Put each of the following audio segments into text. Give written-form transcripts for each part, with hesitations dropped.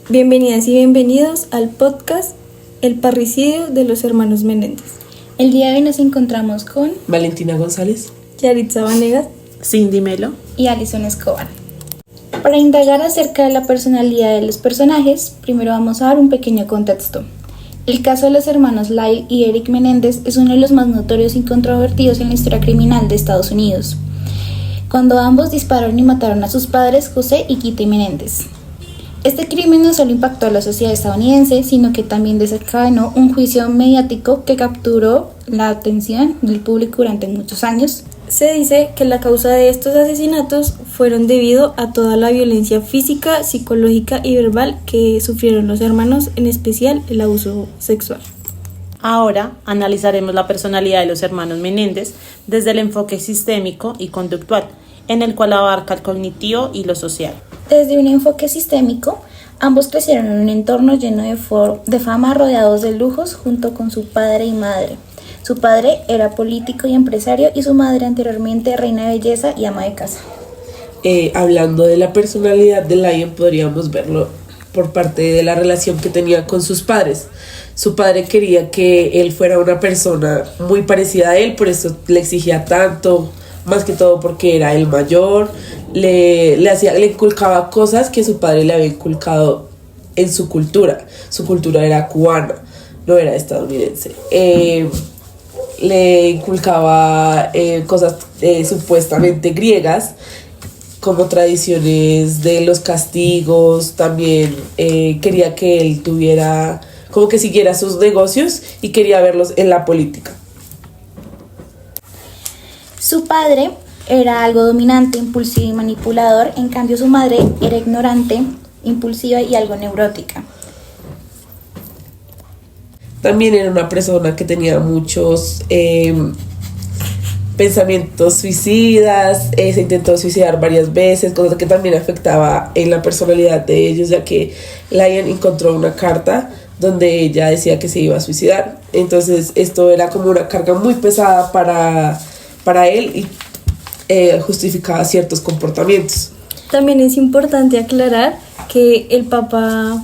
Bienvenidas y bienvenidos al podcast El parricidio de los hermanos Menéndez. El día de hoy nos encontramos con Valentina González, Yaritza Vanegas, Cindy Melo y Alison Escobar. Para indagar acerca de la personalidad de los personajes, primero vamos a dar un pequeño contexto. El caso de los hermanos Lyle y Eric Menéndez es uno de los más notorios y controvertidos en la historia criminal de Estados Unidos, cuando ambos dispararon y mataron a sus padres José y Kitty Menéndez. Este crimen no solo impactó a la sociedad estadounidense, sino que también desencadenó un juicio mediático que capturó la atención del público durante muchos años. Se dice que la causa de estos asesinatos fueron debido a toda la violencia física, psicológica y verbal que sufrieron los hermanos, en especial el abuso sexual. Ahora analizaremos la personalidad de los hermanos Menéndez desde el enfoque sistémico y conductual, en el cual abarca el cognitivo y lo social. Desde un enfoque sistémico, ambos crecieron en un entorno lleno de fama, rodeados de lujos, junto con su padre y madre. Su padre era político y empresario y su madre anteriormente reina de belleza y ama de casa. Hablando de la personalidad de Lyon, podríamos verlo por parte de la relación que tenía con sus padres. Su padre quería que él fuera una persona muy parecida a él, por eso le exigía tanto, más que todo porque era el mayor, le inculcaba cosas que su padre le había inculcado en su cultura. Su cultura era cubana, no era estadounidense. Le inculcaba cosas supuestamente griegas, como tradiciones de los castigos. También quería que él tuviera, como que siguiera sus negocios y quería verlos en la política. Su padre era algo dominante, impulsivo y manipulador, en cambio su madre era ignorante, impulsiva y algo neurótica. También era una persona que tenía muchos pensamientos suicidas, se intentó suicidar varias veces, cosa que también afectaba en la personalidad de ellos, ya que Lyon encontró una carta donde ella decía que se iba a suicidar. Entonces esto era como una carga muy pesada para él y justificaba ciertos comportamientos. También es importante aclarar que el papá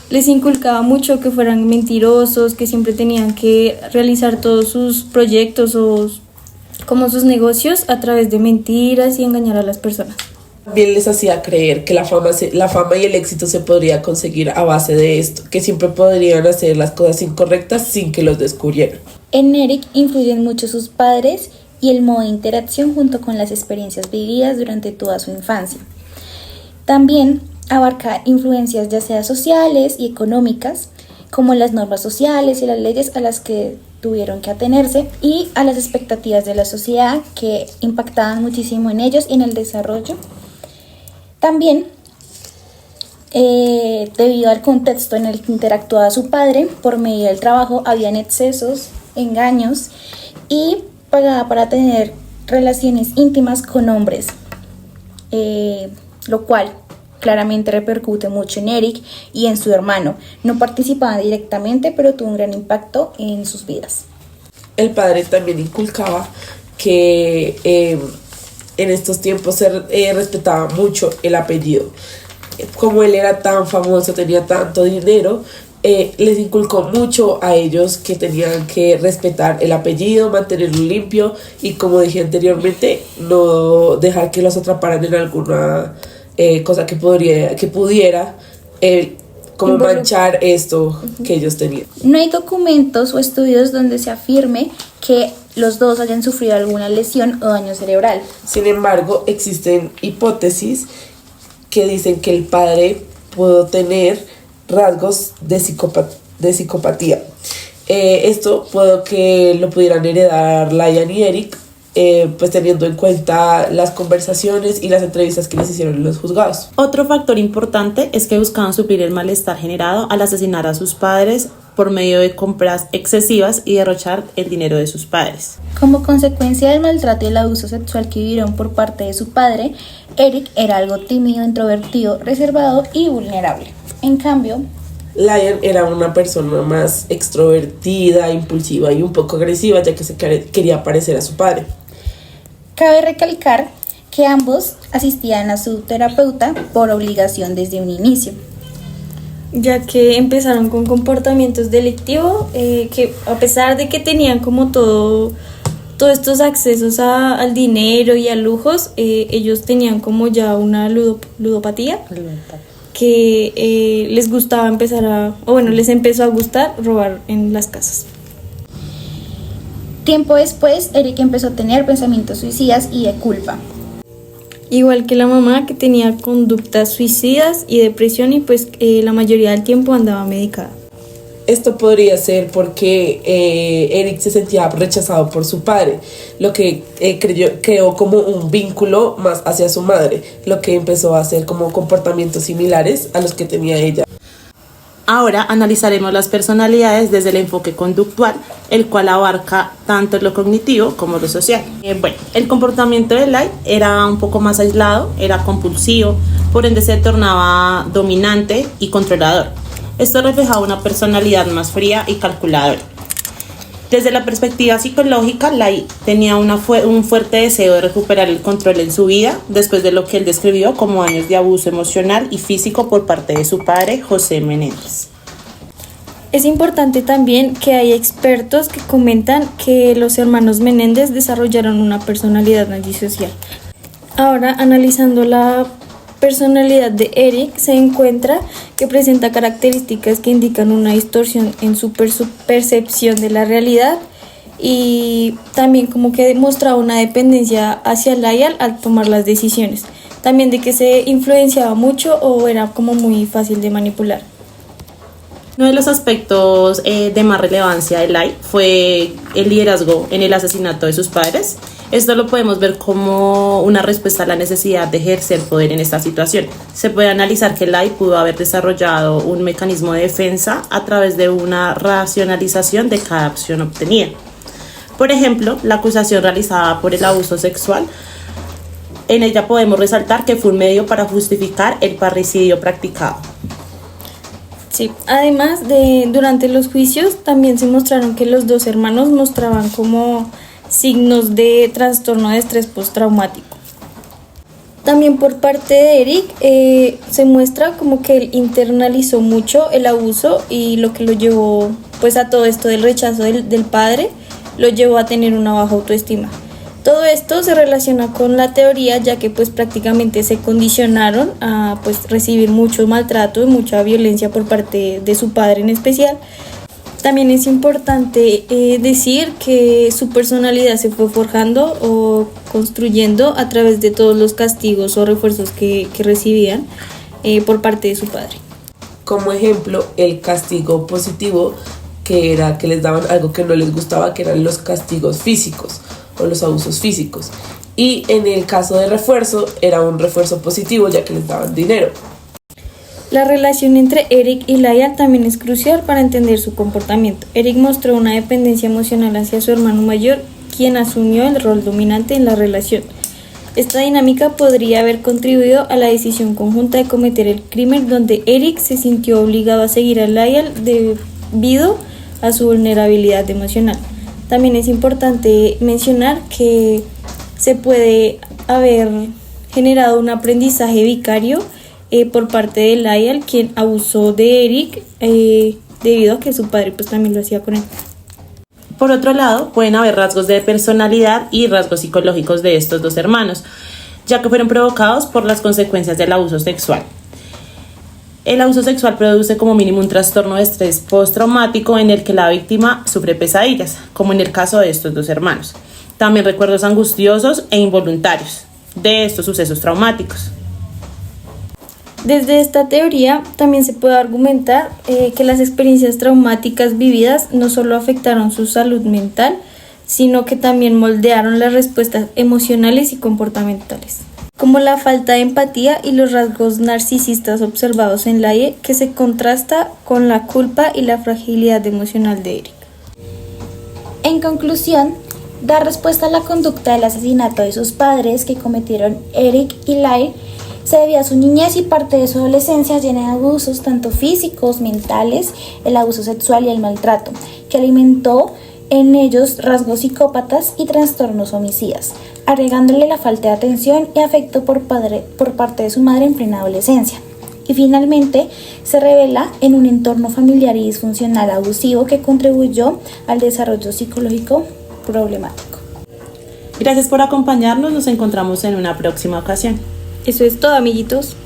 les inculcaba mucho que fueran mentirosos, que siempre tenían que realizar todos sus proyectos o como sus negocios a través de mentiras y engañar a las personas. También les hacía creer que la fama y el éxito se podría conseguir a base de esto, que siempre podrían hacer las cosas incorrectas sin que los descubrieran. En Eric influyen mucho sus padres y el modo de interacción junto con las experiencias vividas durante toda su infancia. También abarca influencias ya sea sociales y económicas, como las normas sociales y las leyes a las que tuvieron que atenerse y a las expectativas de la sociedad que impactaban muchísimo en ellos y en el desarrollo. También, debido al contexto en el que interactuaba su padre, por medio del trabajo habían excesos, engaños y pagaba para tener relaciones íntimas con hombres, lo cual claramente repercute mucho en Eric y en su hermano. No participaban directamente, pero tuvo un gran impacto en sus vidas. El padre también inculcaba que en estos tiempos se respetaba mucho el apellido. Como él era tan famoso, tenía tanto dinero, les inculcó mucho a ellos que tenían que respetar el apellido, mantenerlo limpio y, como dije anteriormente, no dejar que los atraparan en alguna cosa que pudiera como manchar esto que ellos tenían. No hay documentos o estudios donde se afirme que los dos hayan sufrido alguna lesión o daño cerebral. Sin embargo, existen hipótesis que dicen que el padre pudo tener rasgos de psicopatía. Esto puede que lo pudieran heredar Lyon y Eric, pues teniendo en cuenta las conversaciones y las entrevistas que les hicieron en los juzgados. Otro factor importante es que buscaban suplir el malestar generado al asesinar a sus padres por medio de compras excesivas y derrochar el dinero de sus padres. Como consecuencia del maltrato y el abuso sexual que vivieron por parte de su padre, Eric era algo tímido, introvertido, reservado y vulnerable. En cambio, Lyon era una persona más extrovertida, impulsiva y un poco agresiva, ya que se quería parecer a su padre. Cabe recalcar que ambos asistían a su terapeuta por obligación desde un inicio. ya que empezaron con comportamientos delictivos que a pesar de que tenían como todos estos accesos al dinero y a lujos, ellos tenían como ya una ludopatía que les gustaba les empezó a gustar robar en las casas. Tiempo después, Eric empezó a tener pensamientos suicidas y de culpa. Igual que la mamá, que tenía conductas suicidas y depresión, y pues la mayoría del tiempo andaba medicada. Esto podría ser porque Eric se sentía rechazado por su padre, lo que creó como un vínculo más hacia su madre, lo que empezó a hacer como comportamientos similares a los que tenía ella. Ahora analizaremos las personalidades desde el enfoque conductual, el cual abarca tanto lo cognitivo como lo social. El comportamiento de Lai era un poco más aislado, era compulsivo, por ende se tornaba dominante y controlador. Esto reflejaba una personalidad más fría y calculadora. Desde la perspectiva psicológica, Lai tenía un fuerte deseo de recuperar el control en su vida después de lo que él describió como años de abuso emocional y físico por parte de su padre, José Menéndez. Es importante también que hay expertos que comentan que los hermanos Menéndez desarrollaron una personalidad antisocial. Ahora, analizando la personalidad de Eric, se encuentra que presenta características que indican una distorsión en su percepción de la realidad, y también como que demostraba una dependencia hacia Lyle al tomar las decisiones. También de que se influenciaba mucho o era como muy fácil de manipular. Uno de los aspectos de más relevancia de Lai fue el liderazgo en el asesinato de sus padres. Esto lo podemos ver como una respuesta a la necesidad de ejercer poder en esta situación. Se puede analizar que Lai pudo haber desarrollado un mecanismo de defensa a través de una racionalización de cada acción obtenida. Por ejemplo, la acusación realizada por el abuso sexual, en ella podemos resaltar que fue un medio para justificar el parricidio practicado. Sí, además durante los juicios también se mostraron que los dos hermanos mostraban como signos de trastorno de estrés postraumático. También por parte de Eric se muestra como que él internalizó mucho el abuso, y lo que lo llevó pues a todo esto del rechazo del padre lo llevó a tener una baja autoestima. Todo esto se relaciona con la teoría, ya que pues prácticamente se condicionaron a pues recibir mucho maltrato y mucha violencia por parte de su padre en especial. También es importante decir que su personalidad se fue forjando o construyendo a través de todos los castigos o refuerzos que recibían por parte de su padre. Como ejemplo, el castigo positivo, que era que les daban algo que no les gustaba, que eran los castigos físicos o los abusos físicos. Y en el caso de refuerzo, era un refuerzo positivo, ya que les daban dinero. La relación entre Eric y Lyle también es crucial para entender su comportamiento. Eric mostró una dependencia emocional hacia su hermano mayor, quien asumió el rol dominante en la relación. Esta dinámica podría haber contribuido a la decisión conjunta de cometer el crimen, donde Eric se sintió obligado a seguir a Lyle debido a su vulnerabilidad emocional. También es importante mencionar que se puede haber generado un aprendizaje vicario por parte de Lyle, quien abusó de Eric debido a que su padre pues también lo hacía con él. Por otro lado, pueden haber rasgos de personalidad y rasgos psicológicos de estos dos hermanos, ya que fueron provocados por las consecuencias del abuso sexual. El abuso sexual produce como mínimo un trastorno de estrés postraumático en el que la víctima sufre pesadillas, como en el caso de estos dos hermanos. También recuerdos angustiosos e involuntarios de estos sucesos traumáticos. Desde esta teoría también se puede argumentar que las experiencias traumáticas vividas no solo afectaron su salud mental, sino que también moldearon las respuestas emocionales y comportamentales, como la falta de empatía y los rasgos narcisistas observados en Lyle, que se contrasta con la culpa y la fragilidad emocional de Eric. En conclusión, dar respuesta a la conducta del asesinato de sus padres que cometieron Eric y Lyle se debía a su niñez y parte de su adolescencia llena de abusos tanto físicos, mentales, el abuso sexual y el maltrato, que alimentó en ellos rasgos psicópatas y trastornos homicidas, agregándole la falta de atención y afecto por parte de su madre en plena adolescencia. Y finalmente se revela en un entorno familiar y disfuncional abusivo que contribuyó al desarrollo psicológico problemático. Gracias por acompañarnos, nos encontramos en una próxima ocasión. Eso es todo, amiguitos.